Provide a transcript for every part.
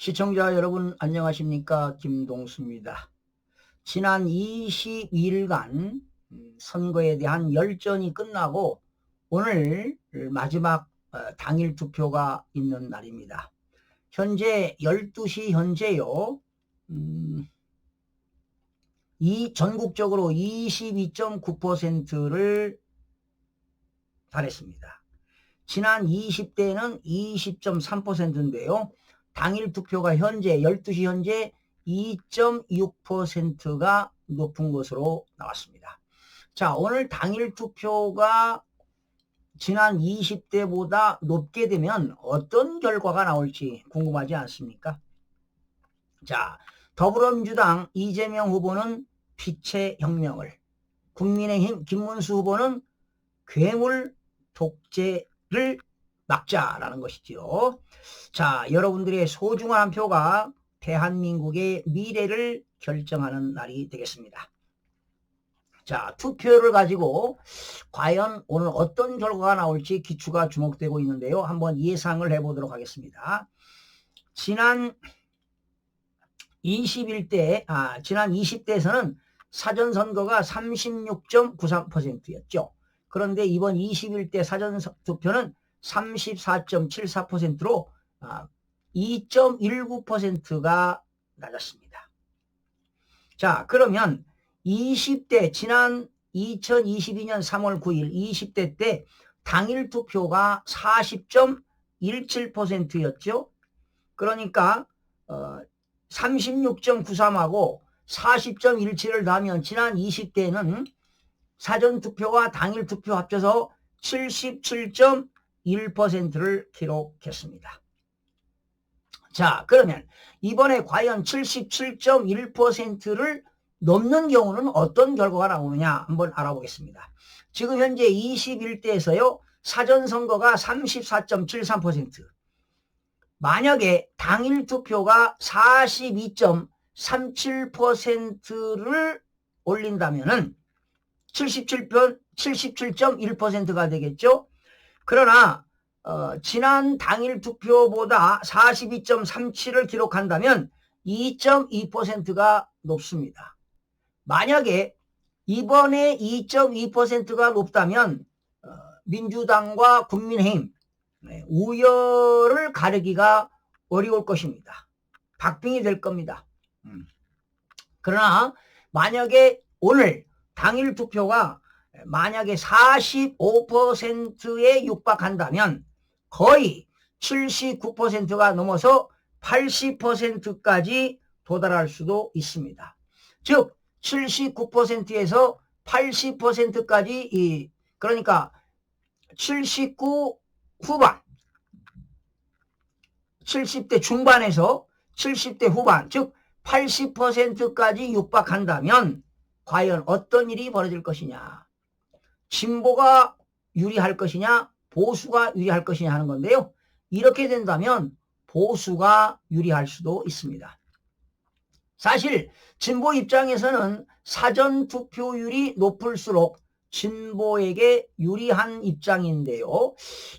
시청자 여러분 안녕하십니까? 김동수입니다. 지난 22일간 선거에 대한 열전이 끝나고 오늘 마지막 당일 투표가 있는 날입니다. 현재 12시 현재요. 이 전국적으로 22.9%를 달했습니다. 지난 20대는 20.3%인데요. 당일 투표가 현재 12시 현재 2.6%가 높은 것으로 나왔습니다. 자, 오늘 당일 투표가 지난 20대보다 높게 되면 어떤 결과가 나올지 궁금하지 않습니까? 자, 더불어민주당 이재명 후보는 피체 혁명을, 국민의힘 김문수 후보는 괴물 독재를 막자라는 것이지요. 자, 여러분들의 소중한 한 표가 대한민국의 미래를 결정하는 날이 되겠습니다. 자, 투표를 가지고 과연 오늘 어떤 결과가 나올지 기추가 주목되고 있는데요. 한번 예상을 해보도록 하겠습니다. 지난 20대에서는 사전선거가 36.93%였죠. 그런데 이번 21대 사전투표는 34.74%로 2.19%가 낮았습니다. 자, 그러면 20대 지난 2022년 3월 9일 20대 때 당일 투표가 40.17%였죠. 그러니까 36.93하고 40.17을 더하면 지난 20대는 사전투표와 당일투표 합쳐서 77.1%를 기록했습니다. 자, 그러면 이번에 과연 77.1%를 넘는 경우는 어떤 결과가 나오느냐 한번 알아보겠습니다. 지금 현재 21대에서요. 사전선거가 34.73%. 만약에 당일투표가 42.37%를 올린다면은 77.1%가 되겠죠. 그러나 지난 당일 투표보다 42.37을 기록한다면 2.2%가 높습니다. 만약에 이번에 2.2%가 높다면 민주당과 국민의힘 우열을 가르기가 어려울 것입니다. 박빙이 될 겁니다. 그러나 만약에 오늘 당일 투표가 만약에 45%에 육박한다면 거의 79%가 넘어서 80%까지 도달할 수도 있습니다. 즉 79%에서 80%까지 그러니까 79 후반 70대 중반에서 70대 후반 즉 80%까지 육박한다면 과연 어떤 일이 벌어질 것이냐, 진보가 유리할 것이냐 보수가 유리할 것이냐 하는 건데요. 이렇게 된다면 보수가 유리할 수도 있습니다. 사실 진보 입장에서는 사전투표율이 높을수록 진보에게 유리한 입장인데요.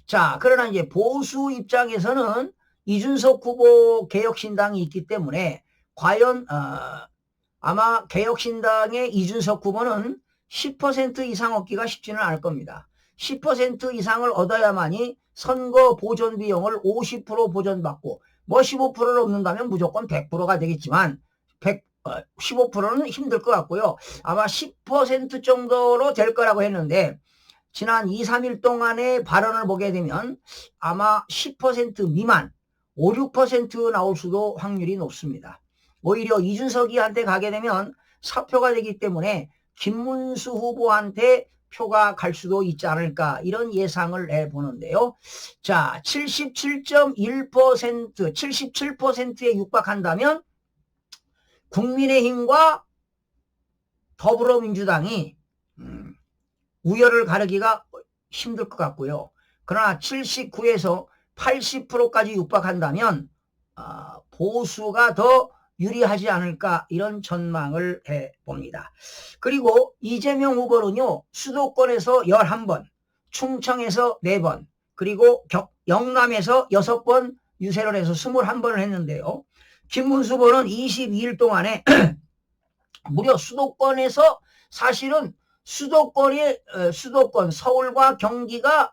자, 그러나 이제 보수 입장에서는 이준석 후보 개혁신당이 있기 때문에 과연 아마 개혁신당의 이준석 후보는 10% 이상 얻기가 쉽지는 않을 겁니다. 10% 이상을 얻어야만이 선거 보존 비용을 50% 보존받고 뭐 15%를 얻는다면 무조건 100%가 되겠지만 15%는 힘들 것 같고요. 아마 10% 정도로 될 거라고 했는데 지난 2, 3일 동안의 발언을 보게 되면 아마 10% 미만 5, 6% 나올 수도 확률이 높습니다. 오히려 이준석이한테 가게 되면 사표가 되기 때문에 김문수 후보한테 표가 갈 수도 있지 않을까 이런 예상을 해보는데요. 자, 77.1% 77%에 육박한다면 국민의힘과 더불어민주당이 우열을 가르기가 힘들 것 같고요. 그러나 79에서 80%까지 육박한다면 보수가 더 유리하지 않을까 이런 전망을 해봅니다. 그리고 이재명 후보는요. 수도권에서 11번, 충청에서 4번, 그리고 영남에서 6번 유세를 해서 21번을 했는데요. 김문수 후보는 22일 동안에 무려 수도권에서 사실은 수도권 서울과 경기가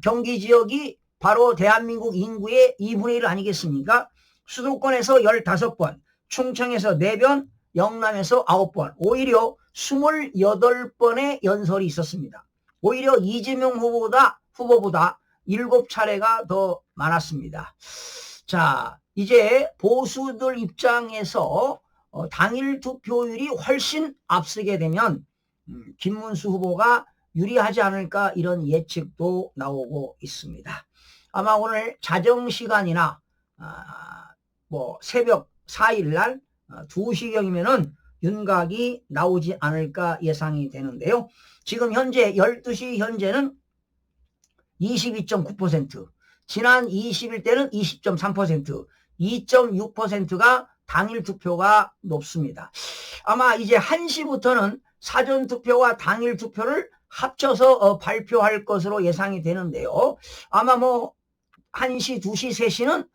경기 지역이 바로 대한민국 인구의 2분의 1 아니겠습니까? 수도권에서 15번, 충청에서 4번, 영남에서 9번, 오히려 28번의 연설이 있었습니다. 오히려 이재명 후보보다 7차례가 더 많았습니다. 자, 이제 보수들 입장에서 당일 투표율이 훨씬 앞서게 되면 김문수 후보가 유리하지 않을까 이런 예측도 나오고 있습니다. 아마 오늘 자정시간이나 새벽 4일날 2시경이면은 윤곽이 나오지 않을까 예상이 되는데요. 지금 현재 12시 현재는 22.9%, 지난 20일 때는 20.3%, 2.6%가 당일 투표가 높습니다. 아마 이제 1시부터는 사전 투표와 당일 투표를 합쳐서 발표할 것으로 예상이 되는데요. 아마 1시, 2시, 3시는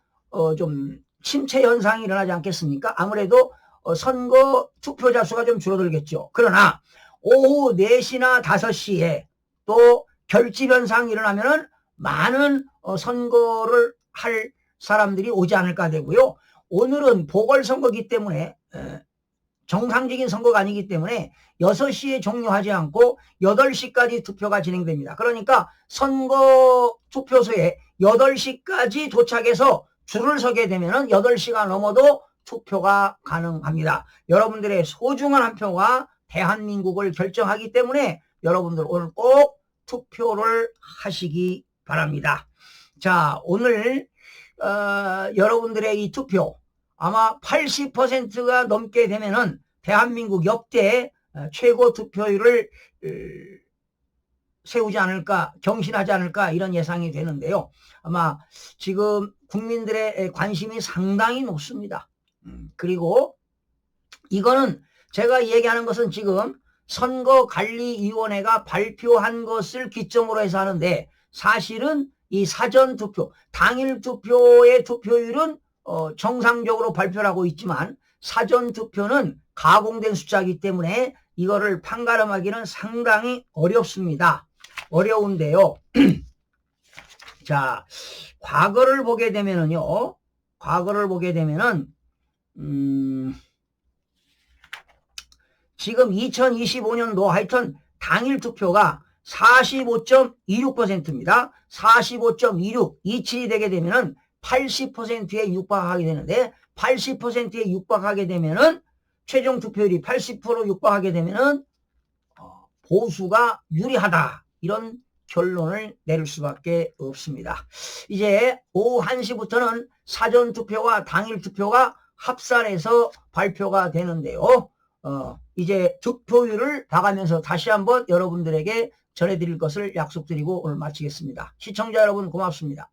좀 침체 현상이 일어나지 않겠습니까? 아무래도 선거 투표자 수가 좀 줄어들겠죠. 그러나 오후 4시나 5시에 또 결집 현상이 일어나면은 많은 선거를 할 사람들이 오지 않을까 되고요. 오늘은 보궐선거기 때문에 정상적인 선거가 아니기 때문에 6시에 종료하지 않고 8시까지 투표가 진행됩니다. 그러니까 선거 투표소에 8시까지 도착해서 줄을 서게 되면은 8시가 넘어도 투표가 가능합니다. 여러분들의 소중한 한 표가 대한민국을 결정하기 때문에 여러분들 오늘 꼭 투표를 하시기 바랍니다. 자, 오늘 여러분들의 이 투표 아마 80%가 넘게 되면은 대한민국 역대 최고 투표율을 세우지 않을까, 경신하지 않을까 이런 예상이 되는데요. 아마 지금 국민들의 관심이 상당히 높습니다. 그리고 이거는 제가 얘기하는 것은 지금 선거관리위원회가 발표한 것을 기점으로 해서 하는데 사실은 이 사전투표, 당일 투표의 투표율은 정상적으로 발표를 하고 있지만 사전투표는 가공된 숫자이기 때문에 이거를 판가름하기는 상당히 어렵습니다. 어려운데요. 자, 과거를 보게 되면은요. 지금 2025년도 하여튼 당일 투표가 45.26%입니다. 45.26, 27이 되게 되면은 80%에 육박하게 되는데 80%에 육박하게 되면은 최종 투표율이 80% 육박하게 되면은 보수가 유리하다. 이런 결론을 내릴 수밖에 없습니다. 이제 오후 1시부터는 사전투표와 당일투표가 합산해서 발표가 되는데요. 이제 득표율을 봐가면서 다시 한번 여러분들에게 전해드릴 것을 약속드리고 오늘 마치겠습니다. 시청자 여러분 고맙습니다.